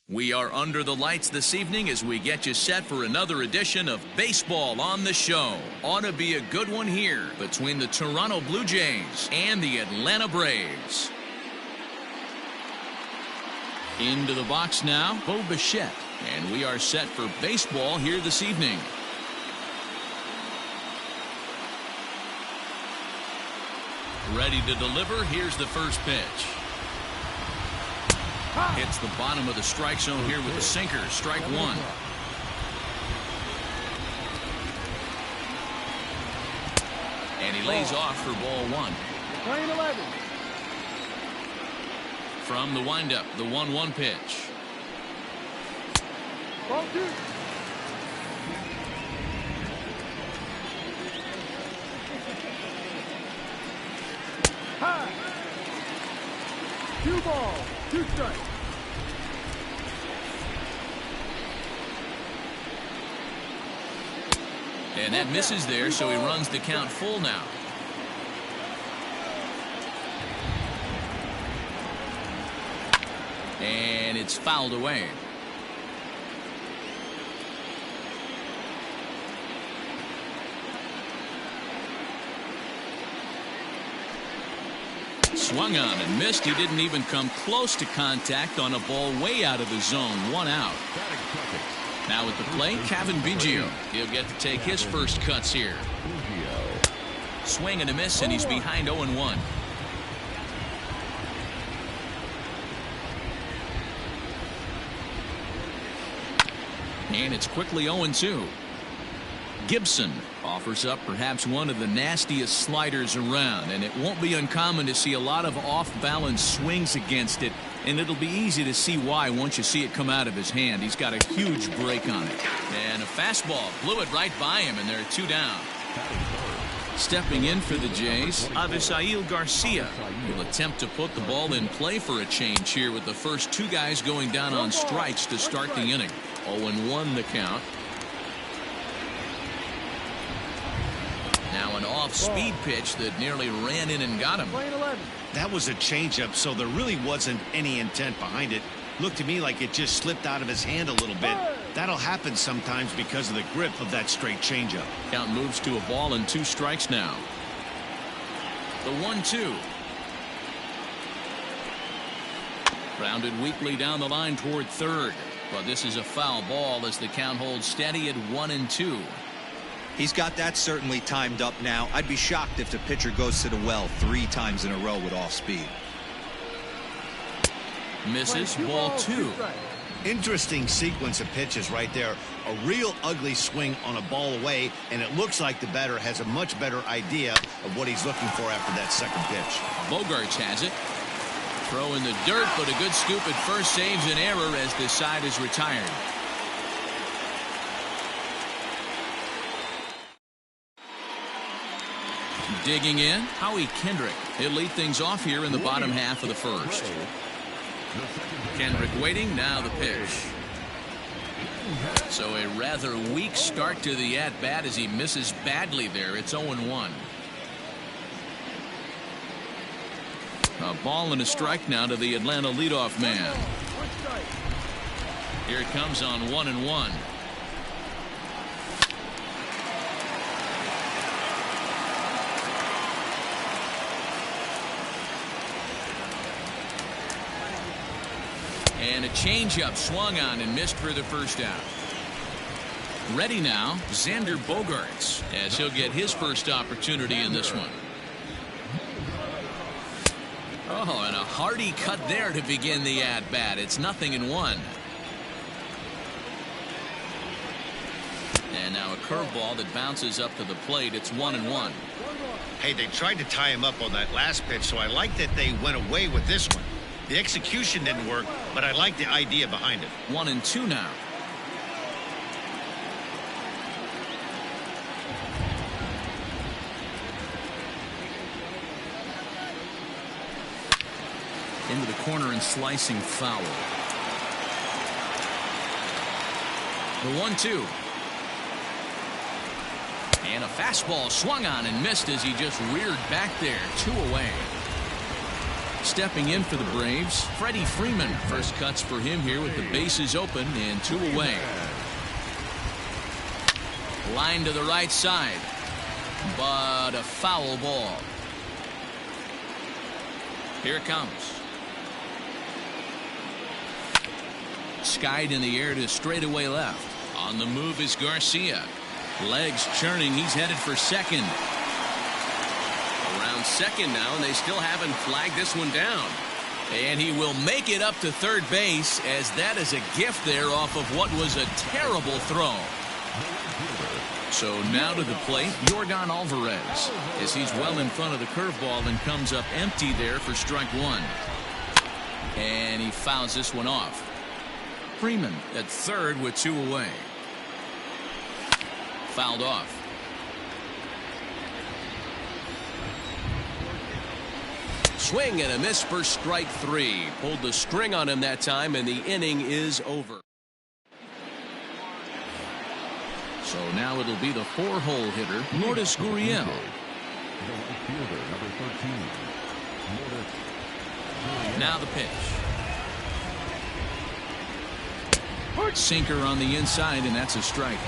We are under the lights this evening as we get you set for another edition of Baseball on the Show. Ought to be a good one here between the Toronto Blue Jays and the Atlanta Braves. Into the box now, Bo Bichette, and we are set for baseball here this evening. Ready to deliver. Here's the first pitch. Hits the bottom of the strike zone here with the sinker. Strike one. And he lays off for ball one. Playing 11. From the windup, the 1-1 pitch. Ball two. High. 2 balls, 2 strikes. And that misses there, so he runs the count full now. And it's fouled away. Swung on and missed. He didn't even come close to contact on a ball way out of the zone. 1 out. Now at the plate, Kevin Biggio. He'll get to take his first cuts here. Swing and a miss, and he's behind 0-1. And it's quickly 0-2. Gibson offers up perhaps one of the nastiest sliders around, and it won't be uncommon to see a lot of off-balance swings against it, and it'll be easy to see why once you see it come out of his hand. He's got a huge break on it. And a fastball blew it right by him, and there are 2 down. Stepping in for the Jays, Avisail Garcia will attempt to put the ball in play for a change here with the first 2 guys going down on strikes to start the inning. 0-1 the count. Now an off-speed pitch that nearly ran in and got him. That was a changeup, so there really wasn't any intent behind it. Looked to me like it just slipped out of his hand a little bit. That'll happen sometimes because of the grip of that straight changeup. Count moves to a ball and 2 strikes now. The 1-2. Grounded weakly down the line toward third. But this is a foul ball as the count holds steady at 1-2. He's got that certainly timed up now. I'd be shocked if the pitcher goes to the well 3 times in a row with off speed. Misses, ball 2. Interesting sequence of pitches right there. A real ugly swing on a ball away, and it looks like the batter has a much better idea of what he's looking for after that second pitch. Bogarts has it. Throw in the dirt, but a good scoop at first saves an error as the side is retired. Digging in, Howie Kendrick. He'll lead things off here in the bottom half of the first. Kendrick waiting, now the pitch. So a rather weak start to the at-bat as he misses badly there. It's 0-1. A ball and a strike now to the Atlanta leadoff man. Here it comes on 1-1. And a changeup swung on and missed for the first out. Ready now, Xander Bogaerts, as he'll get his first opportunity in this one. Oh, and a hearty cut there to begin the at-bat. It's 0-1. And now a curveball that bounces up to the plate. It's 1-1. Hey, they tried to tie him up on that last pitch, so I like that they went away with this one. The execution didn't work, but I like the idea behind it. 1-2 now. Into the corner and slicing foul. The 1-2. And a fastball swung on and missed as he just reared back there. 2 away. Stepping in for the Braves, Freddie Freeman. First cuts for him here with the bases open and 2 away. Line to the right side, but a foul ball. Here it comes. Skied in the air to straightaway left. On the move is Garcia. Legs churning. He's headed for second. Around second now, and they still haven't flagged this one down. And he will make it up to third base, as that is a gift there off of what was a terrible throw. So now to the plate, Yordan Alvarez, as he's well in front of the curveball and comes up empty there for strike 1. And he fouls this one off. Freeman at third with 2 away. Fouled off. Swing and a miss for strike 3. Pulled the string on him that time, and the inning is over. So now it'll be the 4-hole hitter, Lourdes Gurriel. Now the pitch. Sinker on the inside, and that's a strike.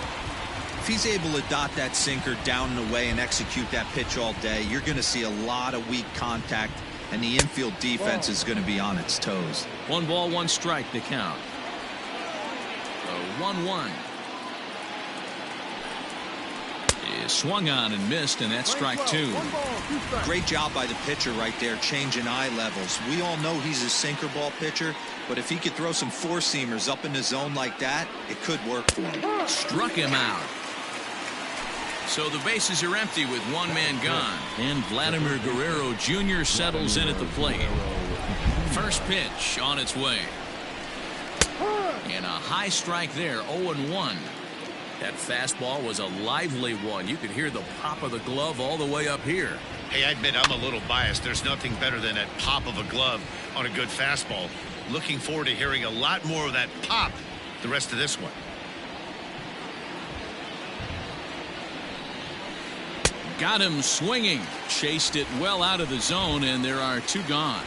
If he's able to dot that sinker down and away and execute that pitch all day, you're going to see a lot of weak contact, and the infield defense is going to be on its toes. 1 ball, 1 strike to count. The 1-1. Is swung on and missed, and that's strike 2. Great job by the pitcher right there, changing eye levels. We all know he's a sinker ball pitcher, but if he could throw some 4-seamers up in the zone like that, it could work for him. Struck him out. So the bases are empty with 1 man gone, and Vladimir Guerrero Jr. settles in at the plate. First pitch on its way. And a high strike there, 0-1. That fastball was a lively one. You could hear the pop of the glove all the way up here. Hey, I admit I'm a little biased. There's nothing better than that pop of a glove on a good fastball. Looking forward to hearing a lot more of that pop the rest of this one. Got him swinging. Chased it well out of the zone, and there are 2 gone.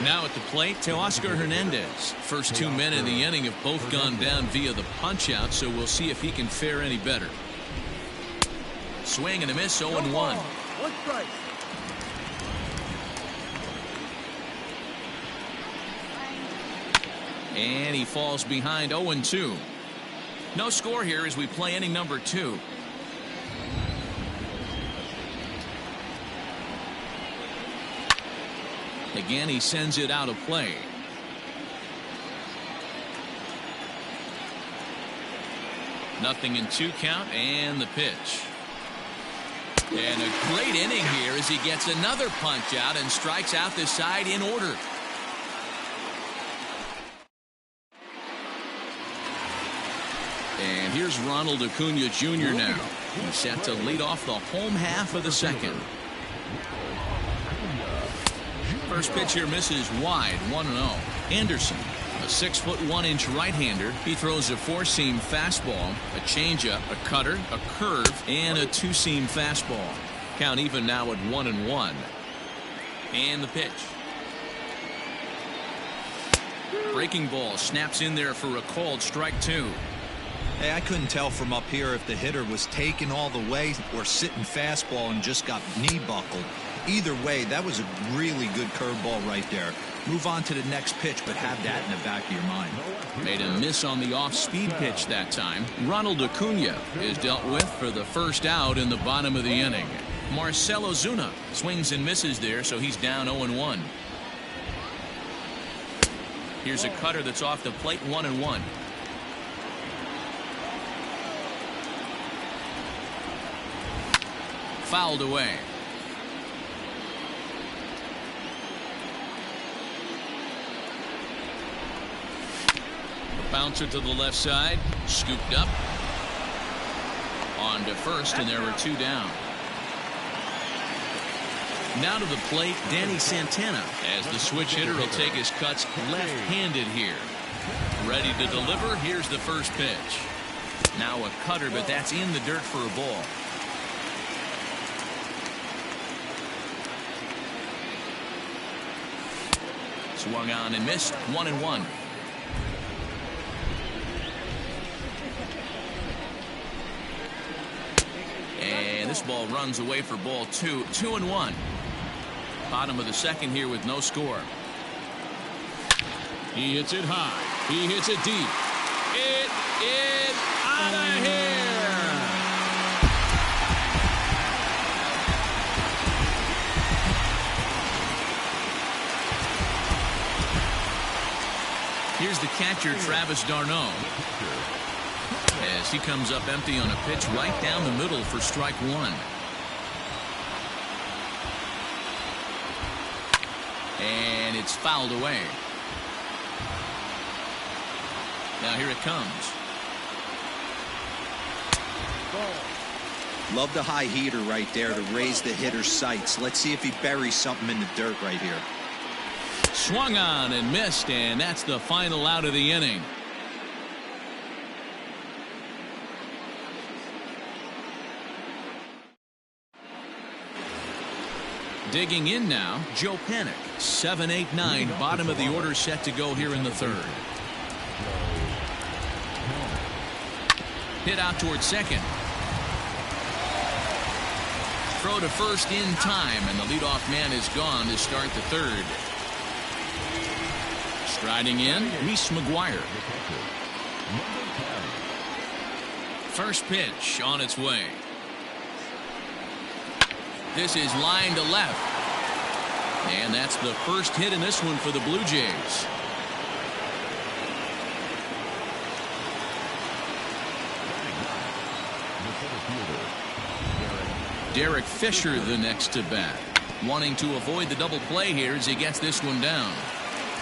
Now at the plate, Teoscar Hernandez. First 2 men in the inning have both gone down via the punch-out, so we'll see if he can fare any better. Swing and a miss, 0-1. 1 strike. And he falls behind 0-2. No score here as we play inning number 2. Again, he sends it out of play. Nothing in 2 count, and the pitch. And a great inning here as he gets another punch out and strikes out the side in order. And here's Ronald Acuna Jr. now. He's set to lead off the home half of the second. First pitch here misses wide, 1-0. Anderson, a 6'1" right-hander. He throws a 4-seam fastball, a changeup, a cutter, a curve, and a 2-seam fastball. Count even now at 1-1. And the pitch. Breaking ball snaps in there for a called strike 2. Hey, I couldn't tell from up here if the hitter was taken all the way or sitting fastball and just got knee buckled. Either way, that was a really good curveball right there. Move on to the next pitch, but have that in the back of your mind. Made a miss on the off-speed pitch that time. Ronald Acuna is dealt with for the first out in the bottom of the inning. Marcell Ozuna swings and misses there, so he's down 0-1. Here's a cutter that's off the plate, 1-1. Fouled away. Bouncer to the left side, scooped up on to first, and there were 2 down. Now to the plate, Danny Santana, as the switch hitter will take his cuts left-handed here. Ready to deliver. Here's the first pitch. Now a cutter, but that's in the dirt for a ball. Swung on and missed. 1-1. And this ball runs away for ball 2. 2-1. Bottom of the second here with no score. He hits it high. He hits it deep. It is out of here. Here's the catcher, Travis d'Arnaud, as he comes up empty on a pitch right down the middle for strike one. And it's fouled away. Now here it comes. Love the high heater right there to raise the hitter's sights. Let's see if he buries something in the dirt right here. Swung on and missed, and that's the final out of the inning. Digging in now, Joe Panik. 7-8-9, bottom of the order set to go here in the third. Hit out towards second. Throw to first in time, and the leadoff man is gone to start the third. Striding in, Reese McGuire. First pitch on its way. This is line to left. And that's the first hit in this one for the Blue Jays. Derek Fisher the next to bat, wanting to avoid the double play here as he gets this one down.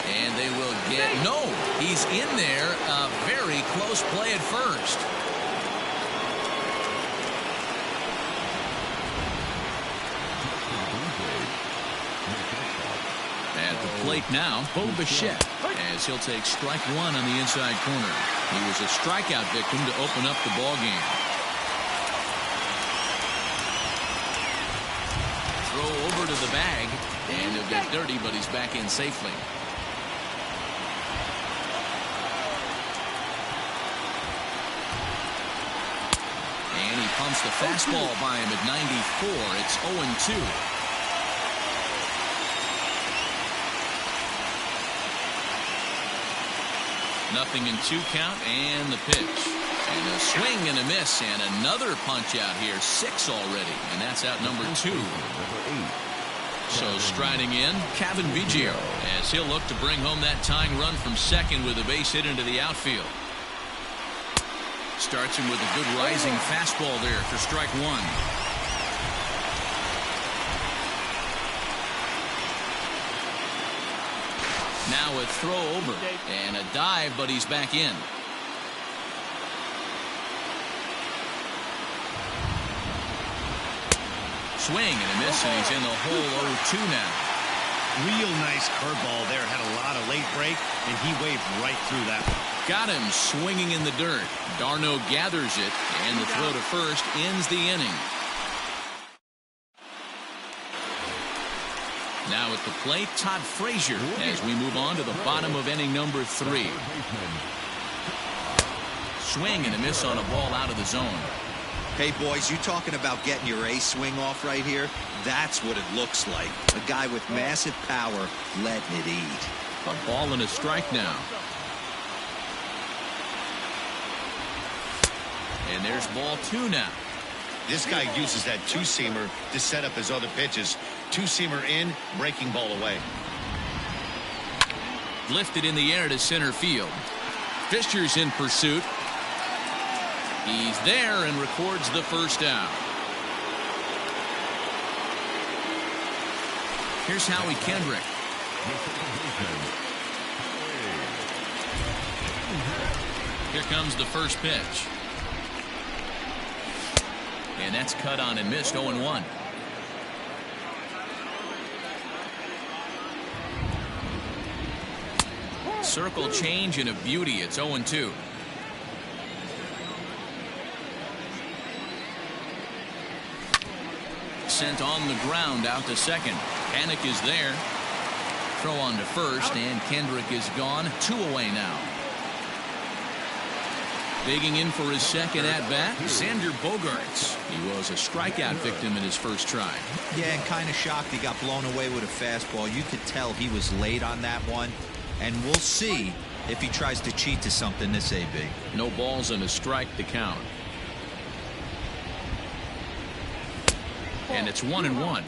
And they will get, no, he's in there. A very close play at first. At the plate now, Bo Bichette, as he'll take strike one on the inside corner. He was a strikeout victim to open up the ball game. Throw over to the bag, and he'll get dirty, but he's back in safely. And he pumps the fastball by him at 94. It's 0-2. Nothing in 2 count, and the pitch. And a swing and a miss, and another punch out here. 6 already, and that's out number 2. So striding in, Kevin Biggio, as he'll look to bring home that tying run from second with a base hit into the outfield. Starts him with a good rising fastball there for strike one. Now a throw over and a dive, but he's back in. Swing and a miss, and he's in the hole 0-2 now. Real nice curveball there. Had a lot of late break, and he waved right through that one. Got him swinging in the dirt. d'Arnaud gathers it, and the throw to first ends the inning. Now at the plate, Todd Frazier, as we move on to the bottom of inning number 3. Swing and a miss on a ball out of the zone. Hey, boys, you talking about getting your ace swing off right here? That's what it looks like. A guy with massive power letting it eat. A ball and a strike now. And there's ball 2 now. This guy uses that two-seamer to set up his other pitches. Two-seamer in, breaking ball away. Lifted in the air to center field. Fisher's in pursuit. He's there and records the first out. Here's Howie Kendrick. Here comes the first pitch. And that's cut on and missed. 0-1. Circle change and a beauty. It's 0-2. Sent on the ground out to second. Panik is there. Throw on to first, and Kendrick is gone. 2 away now. Digging in for his second at-bat, Xander Bogaerts. He was a strikeout victim in his first try. Yeah, and kind of shocked he got blown away with a fastball. You could tell he was late on that one. And we'll see if he tries to cheat to something this AB. No balls and a strike to count. And it's 1-1.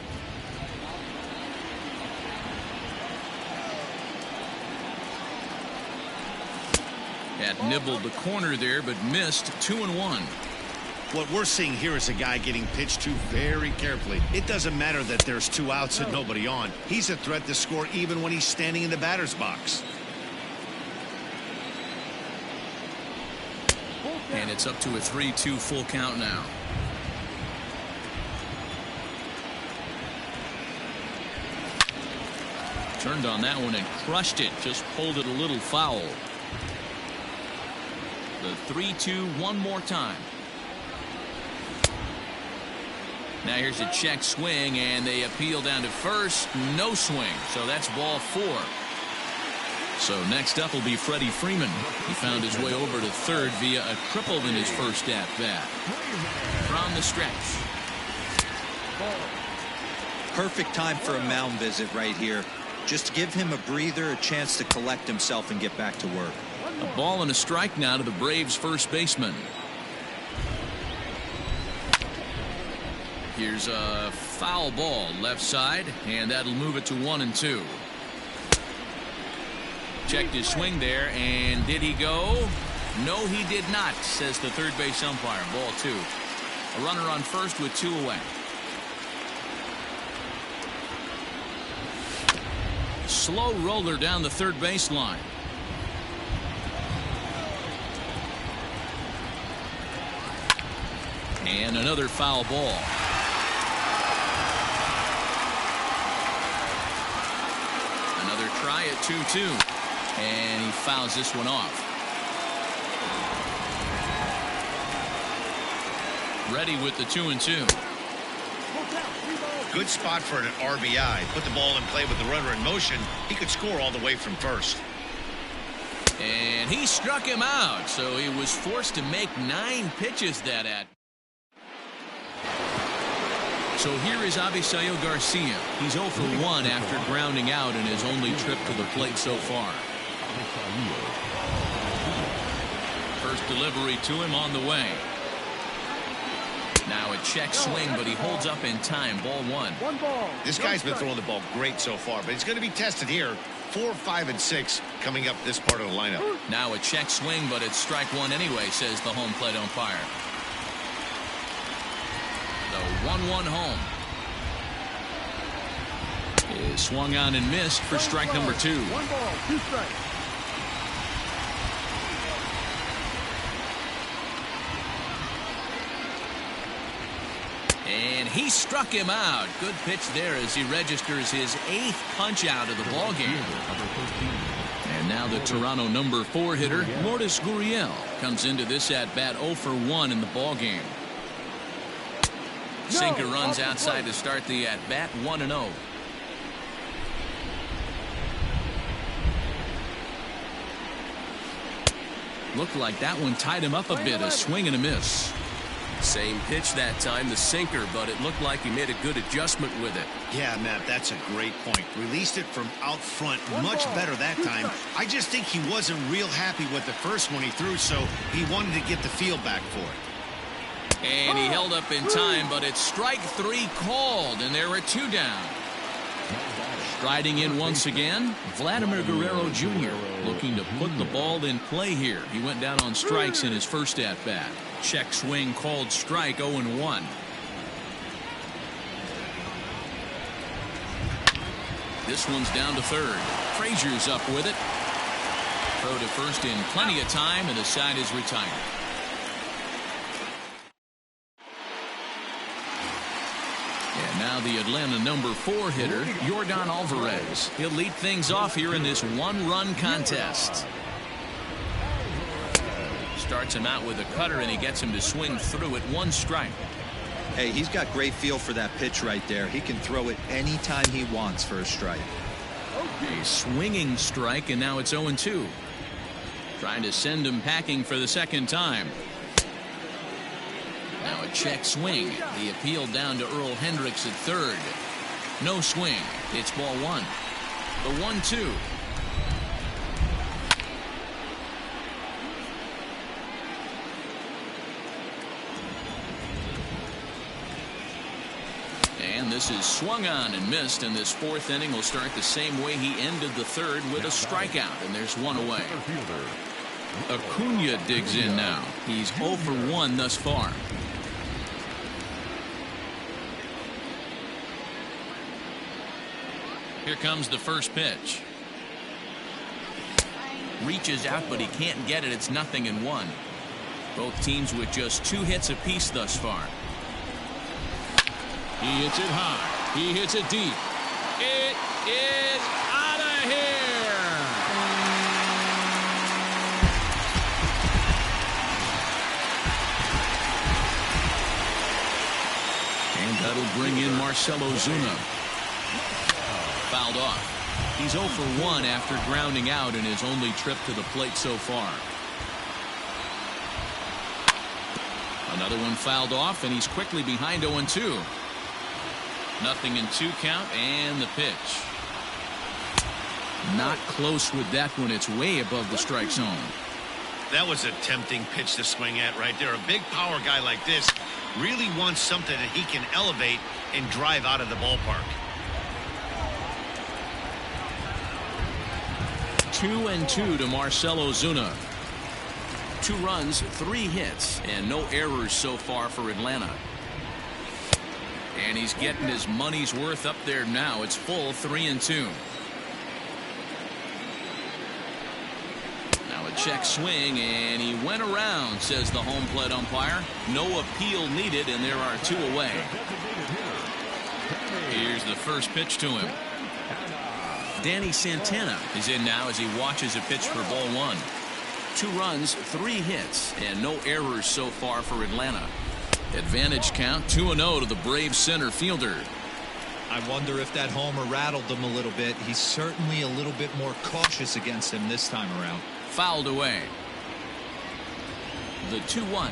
Had nibbled the corner there, but missed. 2-1. What we're seeing here is a guy getting pitched to very carefully. It doesn't matter that there's 2 outs and nobody on. He's a threat to score even when he's standing in the batter's box. And it's up to a 3-2 full count now. Turned on that one and crushed it. Just pulled it a little foul. The 3-2 one more time. Now here's a check swing, and they appeal down to first. No swing, so that's ball 4. So next up will be Freddie Freeman. He found his way over to third via a triple in his first at-bat. From the stretch. Perfect time for a mound visit right here. Just give him a breather, a chance to collect himself and get back to work. A ball and a strike now to the Braves' first baseman. Here's a foul ball left side, and that'll move it to 1-2. Checked his swing there, and did he go? No, he did not, says the third base umpire. Ball 2. A runner on first with 2 away. Slow roller down the third baseline. And another foul ball. Another try at 2-2. And he fouls this one off. Ready with the 2-2. Good spot for an RBI. Put the ball in play with the runner in motion. He could score all the way from first. And he struck him out, so he was forced to make 9 pitches that at. So here is Avisail Garcia. He's 0 for 1 after grounding out in his only trip to the plate so far. First delivery to him on the way. Now a check swing, but he holds up in time. Ball 1. This guy's been throwing the ball great so far, but he's going to be tested here. 4, 5, and 6 coming up this part of the lineup. Now a check swing, but it's strike 1 anyway, says the home plate umpire. The 1-1 home is swung on and missed for strike number 2. 1 ball, 2 strikes. And he struck him out. Good pitch there as he registers his 8th punch out of the ball game. And now the Toronto number 4 hitter, Lourdes Gurriel, comes into this at bat 0 for 1 in the ball game. Sinker runs outside to start the at bat. 1-0. Looked like that one tied him up a bit. A swing and a miss. Same pitch that time, the sinker, but it looked like he made a good adjustment with it. Yeah, Matt, that's a great point. Released it from out front much better that time. I just think he wasn't real happy with the first one he threw, so he wanted to get the feel back for it. And he held up in time, but it's strike 3 called, and there are 2 down. Striding in once again, Vladimir Guerrero Jr. looking to put the ball in play here. He went down on strikes in his first at-bat. Check swing called strike. 0-1. This one's down to third. Frazier's up with it. Throw to first in plenty of time, and the side is retired. And now the Atlanta number 4 hitter, Yordan Alvarez. He'll lead things off here in this 1-run contest. Starts him out with a cutter, and he gets him to swing through at 1 strike. Hey, he's got great feel for that pitch right there. He can throw it anytime he wants for a strike. A swinging strike, and now it's 0-2. Trying to send him packing for the second time. Now a check swing. The appeal down to Earl Hendricks at third. No swing. It's ball one. The 1-2. And this is swung on and missed, and this fourth inning will start the same way he ended the third, with a strikeout, and there's one away. Acuna digs in now. He's 0 for 1 thus far. Here comes the first pitch. Reaches out, but he can't get it. It's 0-1. Both teams with just 2 hits apiece thus far. He hits it high. He hits it deep. It is out of here. And that'll bring in Marcell Ozuna. Fouled off. He's 0 for 1 after grounding out in his only trip to the plate so far. Another one fouled off, and he's quickly behind 0-2. 0-2 count, and the pitch. Not close with that one. It's way above the strike zone. That was a tempting pitch to swing at right there. A big power guy like this really wants something that he can elevate and drive out of the ballpark. 2-2 to Marcell Ozuna. 2 runs, 3 hits, and no errors so far for Atlanta. And he's getting his money's worth up there now. It's full 3-2. Now a check swing, and he went around, says the home plate umpire. No appeal needed, and there are 2 away. Here's the first pitch to him. Danny Santana is in now as he watches a pitch for ball 1. 2 runs, 3 hits, and no errors so far for Atlanta. Advantage count 2-0 to the Braves center fielder. I wonder if that homer rattled him a little bit. He's certainly a little bit more cautious against him this time around. Fouled away. The 2-1.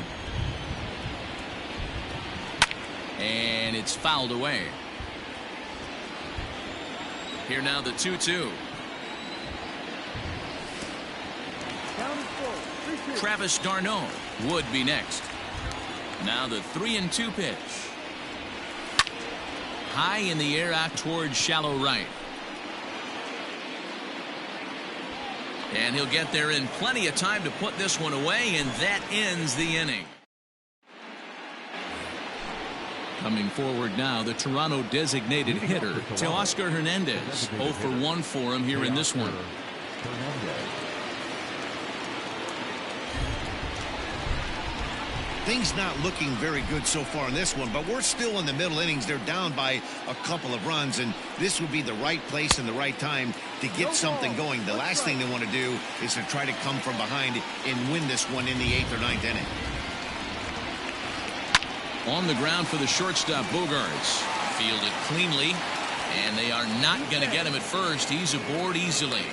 And it's fouled away. Here now the 2-2. Travis d'Arnaud would be next. Now the 3-2 pitch. High in the air out towards shallow right. And he'll get there in plenty of time to put this one away, and that ends the inning. Coming forward now, the Toronto designated hitter, Teoscar Hernandez. 0 for 1 for him here in this one. Things not looking very good so far in this one, but we're still in the middle innings. They're down by a couple of runs, and this would be the right place and the right time to get something going. The last thing they want to do is to try to come from behind and win this one in the 8th or 9th inning. On the ground for the shortstop, Bogarts. Fielded cleanly, and they are not going to get him at first. He's aboard easily.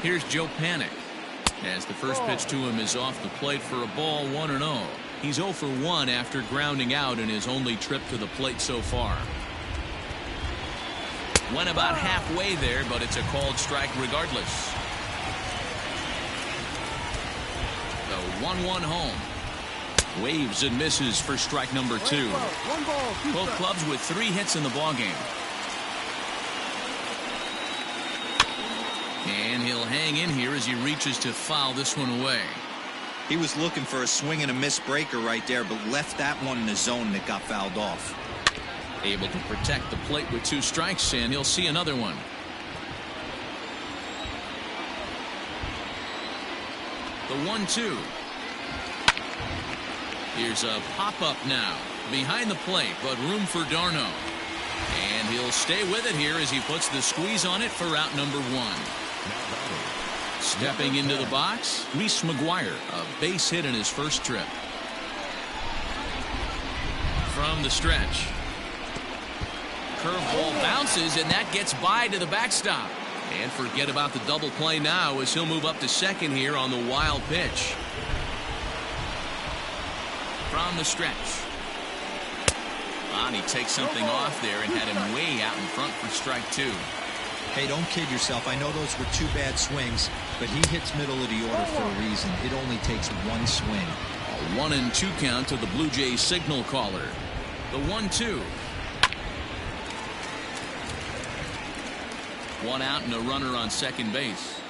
Here's Joe Panic as the first pitch to him is off the plate for a ball, 1-0. He's 0 for 1 after grounding out in his only trip to the plate so far. Went about halfway there, but it's a called strike regardless. The 1-1 home. Waves and misses for strike number 2. Both clubs with 3 hits in the ballgame. And he'll hang in here as he reaches to foul this one away. He was looking for a swing and a miss breaker right there, but left that one in the zone that got fouled off. Able to protect the plate with 2 strikes, and he'll see another one. The 1-2. Here's a pop-up now. Behind the plate, but room for d'Arnaud. And he'll stay with it here as he puts the squeeze on it for out number 1. Stepping into the box, Reese McGuire, a base hit in his first trip. From the stretch. Curveball bounces, and that gets by to the backstop. And forget about the double play now as he'll move up to second here on the wild pitch. From the stretch. And he takes something off there and had him way out in front for strike two. Hey, don't kid yourself. I know those were two bad swings, but he hits middle of the order for a reason. It only takes one swing. A 1-2 count to the Blue Jays signal caller. The 1-2. One out and a runner on second base.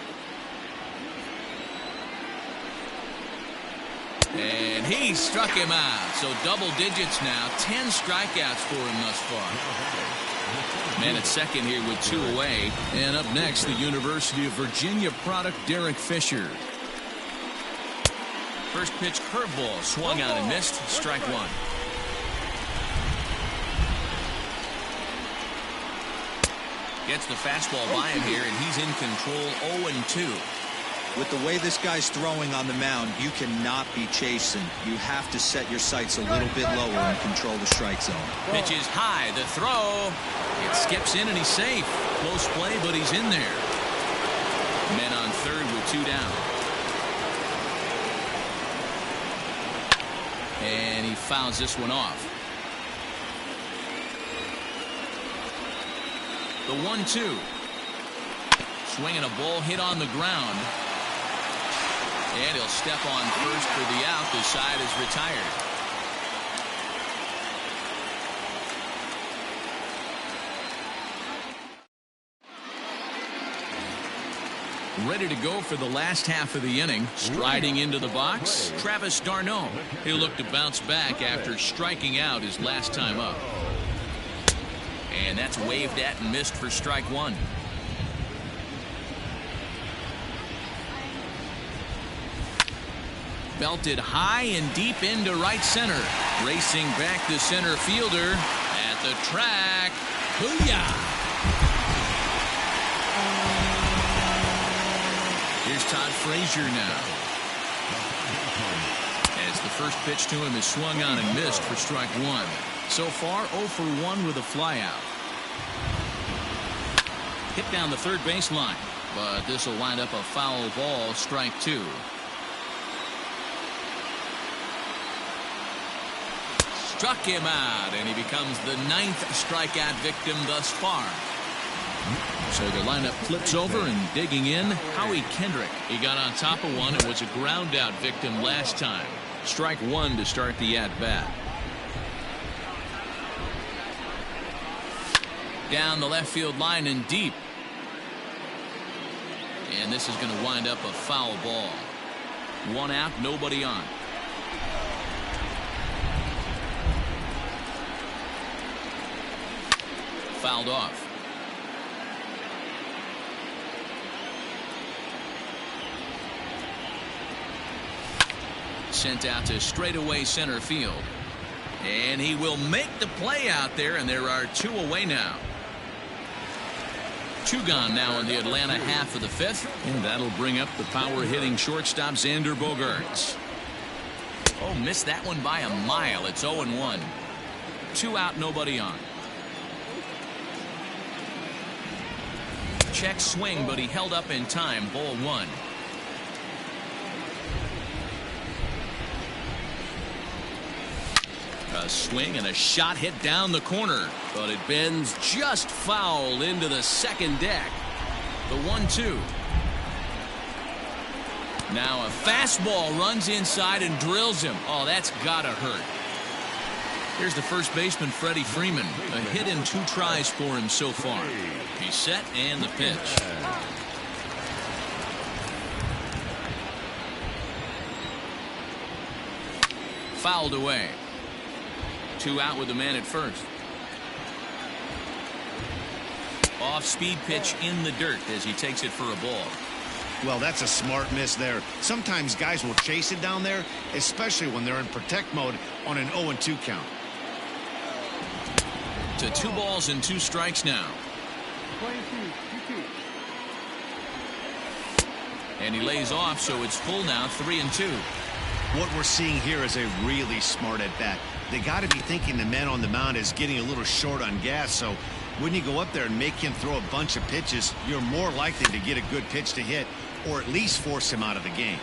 And he struck him out. So double digits now. 10 strikeouts for him thus far. Man at second here with 2 away. And up next, the University of Virginia product, Derek Fisher. First pitch curveball swung out and missed. Strike one. Gets the fastball by him here, and he's in control. 0-2. With the way this guy's throwing on the mound, you cannot be chasing. You have to set your sights a little bit lower and control the strike zone. Pitch is high. The throw. It skips in, and he's safe. Close play, but he's in there. Men on third with 2 down. And he fouls this one off. The 1-2. Swinging a ball hit on the ground. And he'll step on first for the out. The side is retired. Ready to go for the last half of the inning. Striding into the box, Travis d'Arnaud. He'll look to bounce back after striking out his last time up. And that's waved at and missed for strike one. Belted high and deep into right center. Racing back the center fielder at the track. Booyah! Here's Todd Frazier now. As the first pitch to him is swung on and missed for strike one. So far, 0 for 1 with a flyout. Hit down the third baseline, but this will wind up a foul ball, strike two. Struck him out, and he becomes the 9th strikeout victim thus far. So the lineup flips over, and digging in, Howie Kendrick. He got on top of one and was a ground out victim last time. Strike one to start the at-bat. Down the left field line and deep. And this is going to wind up a foul ball. One out, nobody on. Fouled off. Sent out to straightaway center field. And he will make the play out there, and there are 2 away now. 2 gone now in the Atlanta half of the 5th, and that'll bring up the power-hitting shortstop Xander Bogaerts. Oh, missed that one by a mile. It's 0-1. 2 out, nobody on. Check swing, but he held up in time. Ball 1. A swing and a shot hit down the corner, but it bends just foul into the second deck. The 1-2. Now a fastball runs inside and drills him. Oh, that's gotta hurt. Here's the first baseman, Freddie Freeman. A hit in 2 tries for him so far. He's set, and the pitch. Fouled away. 2 out with the man at first. Off-speed pitch in the dirt as he takes it for a ball. Well, that's a smart miss there. Sometimes guys will chase it down there, especially when they're in protect mode on an 0-2 count. To 2 balls and 2 strikes now. And he lays off, so it's full now, 3-2. What we're seeing here is a really smart at-bat. They got to be thinking the man on the mound is getting a little short on gas, so when you go up there and make him throw a bunch of pitches, you're more likely to get a good pitch to hit or at least force him out of the game.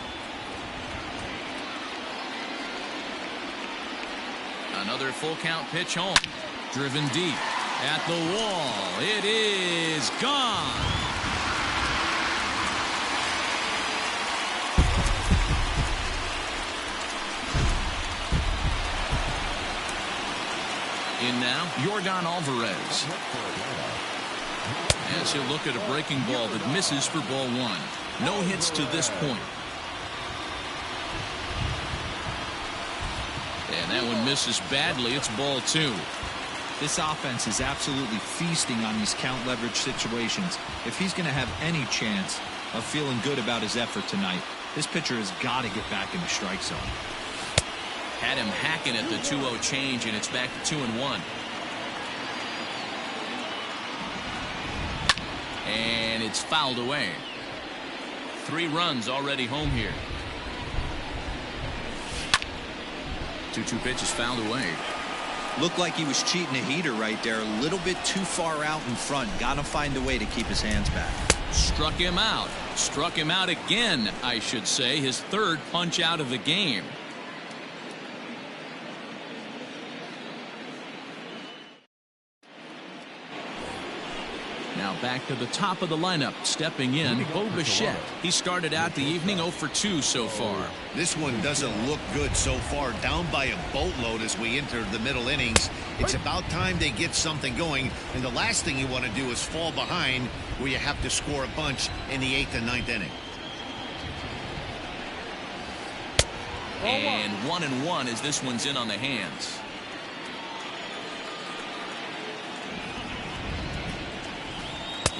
Another full count pitch home. Driven deep at the wall. It is gone. In now, Yordan Alvarez. As he'll look at a breaking ball that misses for ball one. No hits to this point. And that one misses badly. It's ball two. This offense is absolutely feasting on these count leverage situations. If he's going to have any chance of feeling good about his effort tonight, this pitcher has got to get back in the strike zone. Had him hacking at the 2-0 change, and it's back to 2-1. And it's fouled away. 3 runs already home here. 2-2 pitch is fouled away. Looked like he was cheating a heater right there. A little bit too far out in front. Got to find a way to keep his hands back. Struck him out. Struck him out again, I should say. His 3rd punch out of the game. Now back to the top of the lineup. Stepping in, Bo Bichette. He started out the evening 0 for 2 so far. This one doesn't look good so far. Down by a boatload as we enter the middle innings. It's about time they get something going. And the last thing you want to do is fall behind where you have to score a bunch in the 8th and 9th inning. And 1-1 as this one's in on the hands.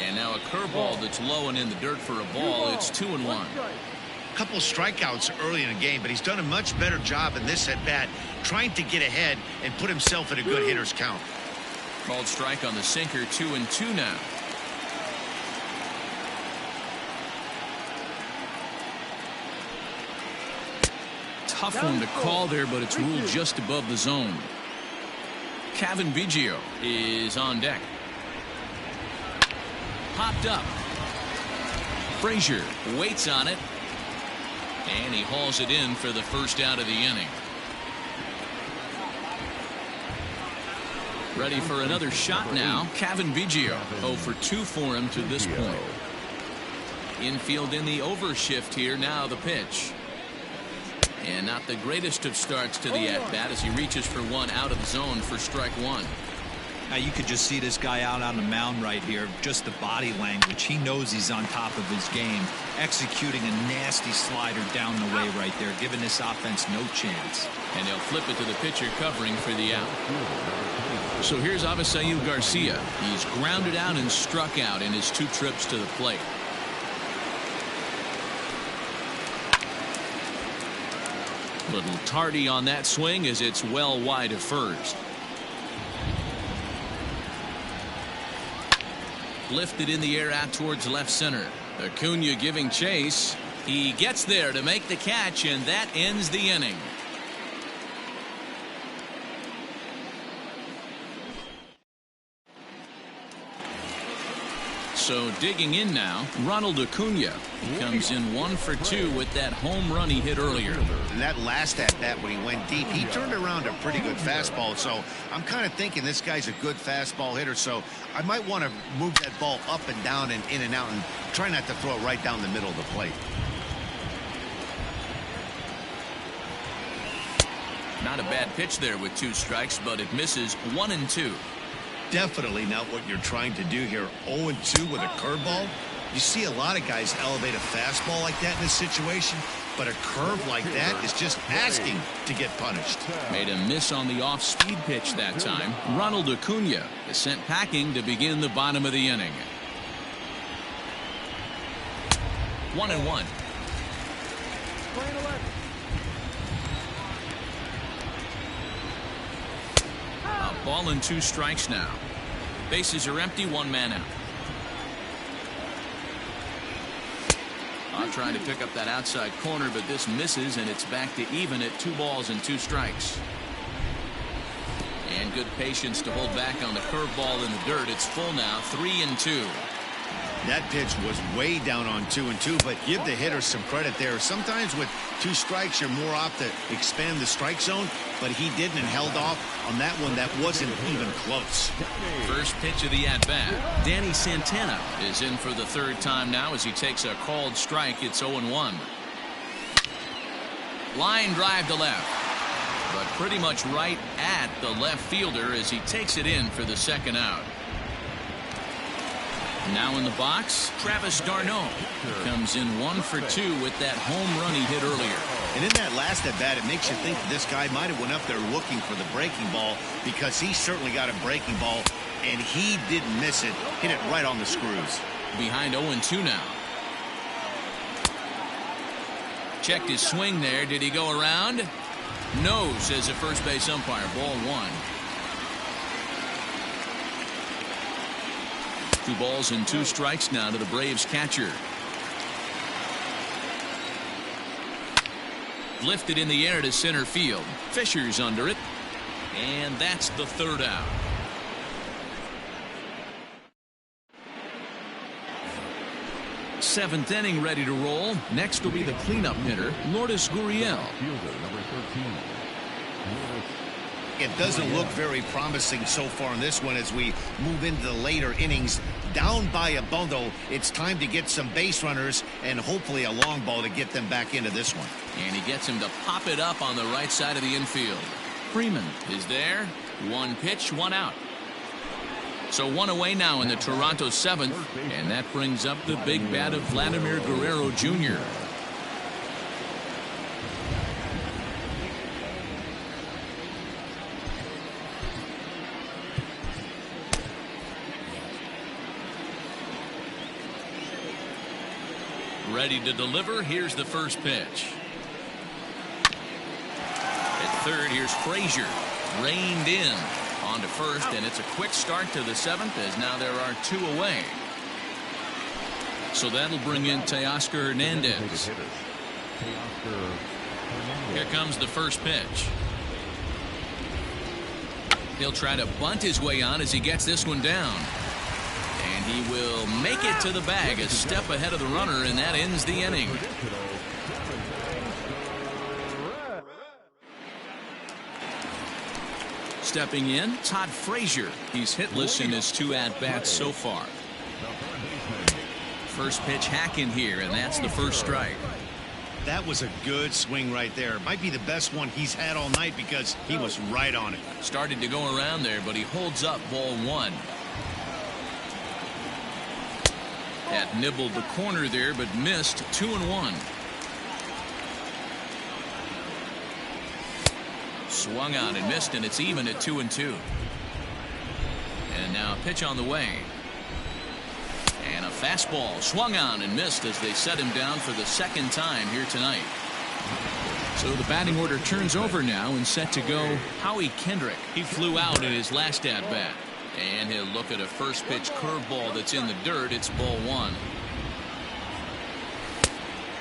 And now a curveball that's low and in the dirt for a ball. It's 2-1. A couple strikeouts early in the game, but he's done a much better job in this at-bat trying to get ahead and put himself in a good hitter's count. Called strike on the sinker. 2-2 now. Tough one to call there, but it's ruled just above the zone. Kevin Biggio is on deck. Popped up. Frazier waits on it. And he hauls it in for the first out of the inning. Ready for another shot now. Kevin Biggio 0 for 2 for him to this point. Infield in the overshift here. Now the pitch. And not the greatest of starts to the at-bat as he reaches for one out of the zone for strike one. Now you could just see this guy out on the mound right here. Just the body language. He knows he's on top of his game. Executing a nasty slider down the way right there, giving this offense no chance. And they'll flip it to the pitcher covering for the out. So here's Avisail Garcia. He's grounded out and struck out in his 2 trips to the plate. Little tardy on that swing as it's well wide of first. Lifted in the air out towards left center. Acuna giving chase. He gets there to make the catch, and that ends the inning. So digging in now, Ronald Acuna. He comes in 1 for 2 with that home run he hit earlier. And that last at-bat when he went deep, he turned around a pretty good fastball. So I'm kind of thinking this guy's a good fastball hitter. So I might want to move that ball up and down and in and out and try not to throw it right down the middle of the plate. Not a bad pitch there with 2 strikes, but it misses 1-2. Definitely not what you're trying to do here. 0-2 with a curveball. You see a lot of guys elevate a fastball like that in this situation, but a curve like that is just asking to get punished. Made a miss on the off-speed pitch that time. Ronald Acuna is sent packing to begin the bottom of the inning. 1-1. A ball and 2 strikes now. Bases are empty, 1 man out. I'm trying to pick up that outside corner, but this misses, and it's back to even at 2 balls and 2 strikes. And good patience to hold back on the curveball in the dirt. It's full now, 3-2. That pitch was way down on 2-2, but give the hitter some credit there. Sometimes with 2 strikes, you're more apt to expand the strike zone, but he didn't and held off on that one that wasn't even close. First pitch of the at-bat. Danny Santana is in for the 3rd time now as he takes a called strike. It's 0-1. Line drive to left, but pretty much right at the left fielder as he takes it in for the 2nd out. Now in the box, Travis d'Arnaud comes in 1 for 2 with that home run he hit earlier. And in that last at bat, it makes you think that this guy might have went up there looking for the breaking ball, because he certainly got a breaking ball, and he didn't miss it. Hit it right on the screws. Behind 0-2 now. Checked his swing there. Did he go around? No, says the first base umpire. Ball 1. 2 balls and 2 strikes now to the Braves catcher. Lifted in the air to center field. Fisher's under it. And that's the 3rd out. Seventh inning ready to roll. Next will be the cleanup hitter, Lourdes Gurriel. It doesn't look very promising so far in this one as we move into the later innings. Down by a bundle, it's time to get some base runners and hopefully a long ball to get them back into this one. And he gets him to pop it up on the right side of the infield. Freeman is there. 1 pitch, 1 out. So 1 away now in the Toronto 7th, and that brings up the big bat of Vladimir Guerrero Jr. Ready to deliver. Here's the first pitch. At 3rd, here's Frazier. Reined in on to 1st, and it's a quick start to the 7th as now there are 2 away. So that'll bring in Teoscar Hernandez. Here comes the first pitch. He'll try to bunt his way on as he gets this one down. And he will make it to the bag, a step ahead of the runner, and that ends the inning. Stepping in, Todd Frazier. He's hitless in his 2 at-bats so far. First pitch hack in here, and that's the first strike. That was a good swing right there. Might be the best one he's had all night because he was right on it. Started to go around there, but he holds up. Ball 1. That nibbled the corner there, but missed. 2-1. Swung on and missed, and it's even at 2-2. And now a pitch on the way. And a fastball swung on and missed as they set him down for the 2nd time here tonight. So the batting order turns over now and set to go Howie Kendrick. He flew out in his last at-bat. And he'll look at a first pitch curveball that's in the dirt. It's ball 1.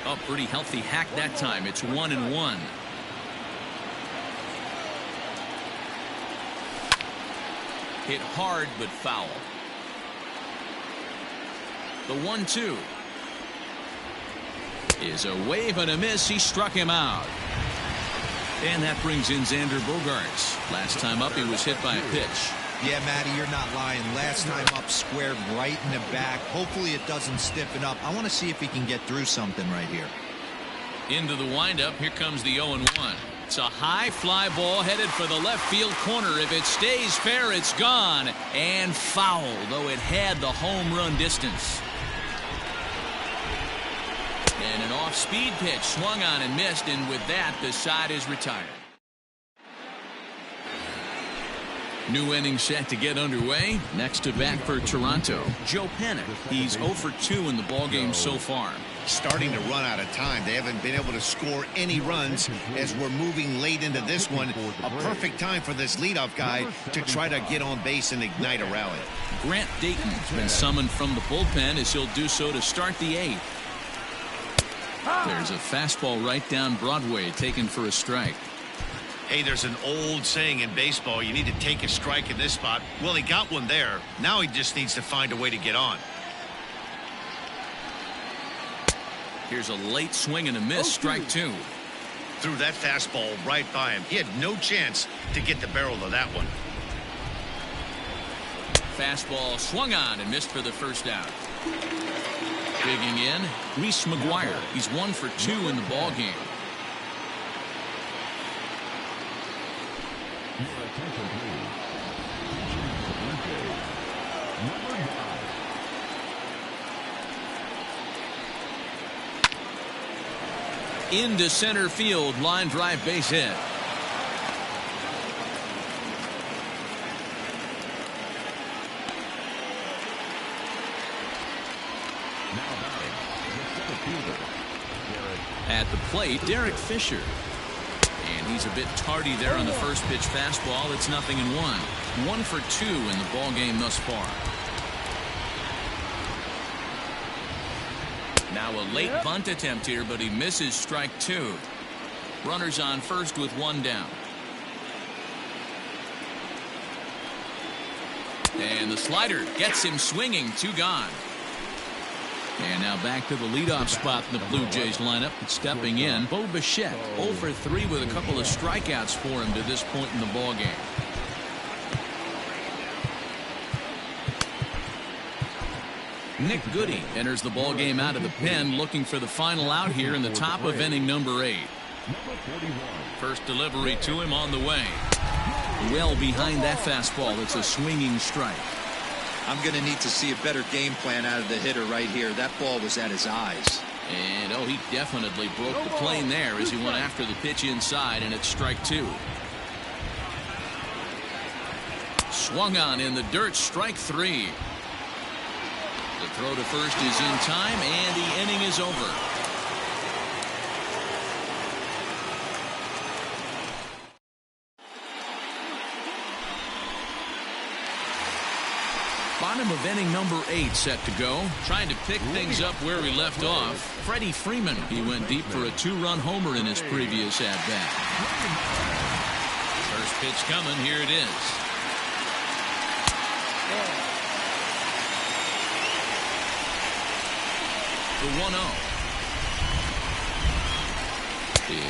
Oh, pretty healthy hack that time. It's 1-1. Hit hard but foul. The 1-2 is a wave and a miss. He struck him out. And that brings in Xander Bogaerts. Last time up, he was hit by a pitch. Yeah, Matty, you're not lying. Last time up, squared right in the back. Hopefully it doesn't stiffen up. I want to see if he can get through something right here. Into the windup. Here comes the 0-1. It's a high fly ball headed for the left field corner. If it stays fair, it's gone. And foul, though it had the home run distance. And an off-speed pitch swung on and missed, and with that, the side is retired. New inning set to get underway. Next to bat for Toronto, Joe Panik. He's 0 for 2 in the ballgame so far. Starting to run out of time. They haven't been able to score any runs as we're moving late into this one. A perfect time for this leadoff guy to try to get on base and ignite a rally. Grant Dayton's been summoned from the bullpen as he'll do so to start the 8th. There's a fastball right down Broadway taken for a strike. Hey, there's an old saying in baseball, you need to take a strike in this spot. Well, he got one there. Now he just needs to find a way to get on. Here's a late swing and a miss, strike two. Threw that fastball right by him. He had no chance to get the barrel of that one. Fastball swung on and missed for the first out. Digging in, Reese McGuire. He's 1 for 2 in the ball game. Into center field, line drive, base hit. At the plate, Derek Fisher. And he's a bit tardy there on the first pitch fastball. It's 0-1. 1 for 2 in the ball game thus far. Now a late bunt attempt here, but he misses, strike two. Runners on first with 1 down. And the slider gets him swinging, 2 gone. And now back to the leadoff spot in the Blue Jays lineup. Stepping in, Bo Bichette, 0 for 3 with a couple of strikeouts for him to this point in the ball game. Nick Goody enters the ball game out of the pen, looking for the final out here in the top of inning number 8. First delivery to him on the way. Well behind that fastball. It's a swinging strike. I'm going to need to see a better game plan out of the hitter right here. That ball was at his eyes. And he definitely broke the plane there as he went after the pitch inside, and it's strike 2. Swung on in the dirt, strike 3. The throw to first is in time, and the inning is over. Bottom of inning number 8 set to go. Trying to pick things up where we left off. Freddie Freeman. He went deep for a 2-run homer in his previous at-bat. First pitch coming. Here it is. The 1-0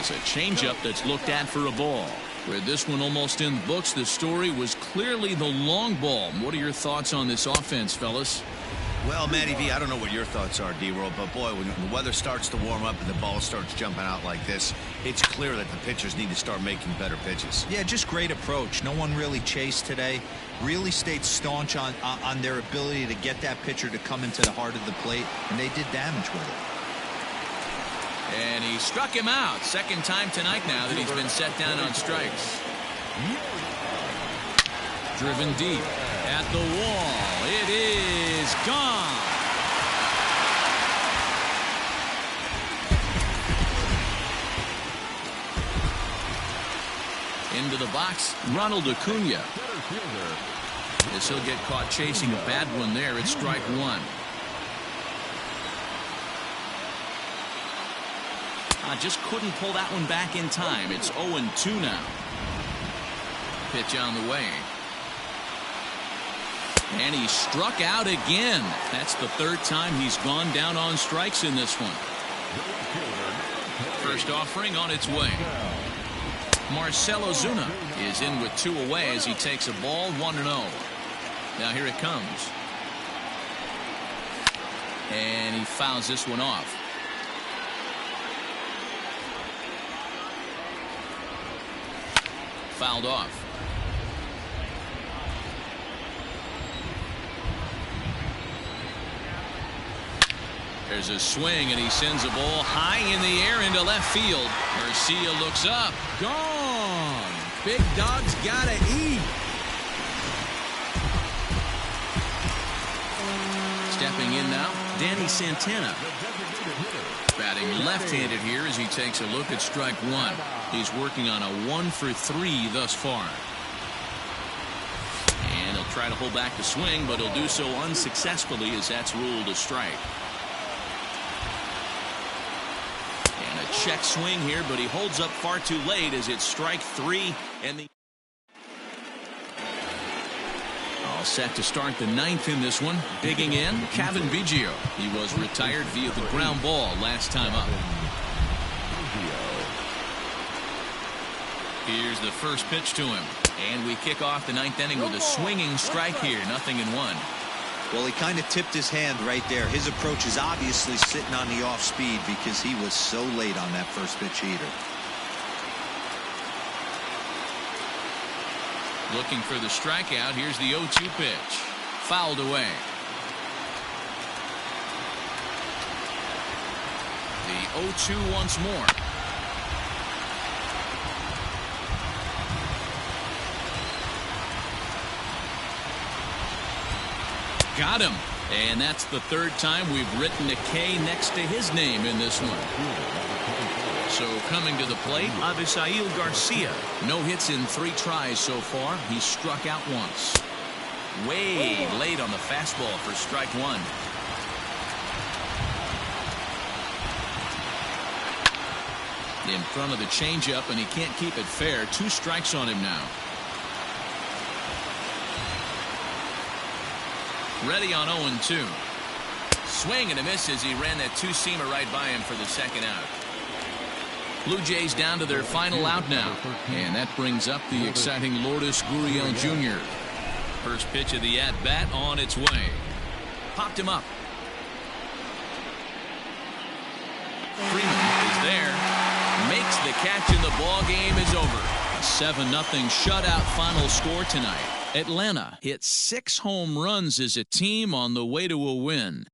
is a changeup that's looked at for a ball. With this one almost in the books, the story was clearly the long ball. What are your thoughts on this offense, fellas? Well, Matty V, I don't know what your thoughts are, D-World, but boy, when the weather starts to warm up and the ball starts jumping out like this, it's clear that the pitchers need to start making better pitches. Yeah, just great approach. No one really chased today. Really stayed staunch on their ability to get that pitcher to come into the heart of the plate, and they did damage with it. And he struck him out. Second time tonight now that he's been set down on strikes. Driven deep at the wall. It is gone. Into the box, Ronald Acuna. As he'll get caught chasing a bad one there. It's strike 1. Just couldn't pull that one back in time. It's 0-2 now. Pitch on the way. And he struck out again. That's the 3rd time he's gone down on strikes in this one. First offering on its way. Marcell Ozuna is in with 2 away as he takes a ball, 1-0. Now here it comes. And he fouls this one off. Fouled off. There's a swing, and he sends a ball high in the air into left field. Garcia looks up. Gone. Big dog's gotta eat. Stepping in now, Danny Santana. Batting left-handed here as he takes a look at strike 1. He's working on a 1 for 3 thus far. And he'll try to hold back the swing, but he'll do so unsuccessfully as that's ruled a strike. check swing here, but he holds up far too late as it's strike 3. And the all set to start the 9th in this one. Digging in, Kevin Biggio. He was retired via the ground ball last time up. Here's the first pitch to him. And we kick off the 9th inning with a swinging strike here. 0-1. Well, he kind of tipped his hand right there. His approach is obviously sitting on the off speed because he was so late on that first pitch heater. Looking for the strikeout. Here's the 0-2 pitch. Fouled away. The 0-2 once more. Got him. And that's the 3rd time we've written a K next to his name in this one. So coming to the plate, Avisail Garcia. No hits in 3 tries so far. He's struck out once. Way late on the fastball for strike 1. In front of the changeup, and he can't keep it fair. 2 strikes on him now. Ready on 0-2. Swing and a miss as he ran that 2-seamer right by him for the 2nd out. Blue Jays down to their final out now. And that brings up the exciting Lourdes Gurriel Jr. First pitch of the at-bat on its way. Popped him up. Freeman is there. Makes the catch and the ball game is over. A 7-0 shutout final score tonight. Atlanta hit 6 home runs as a team on the way to a win.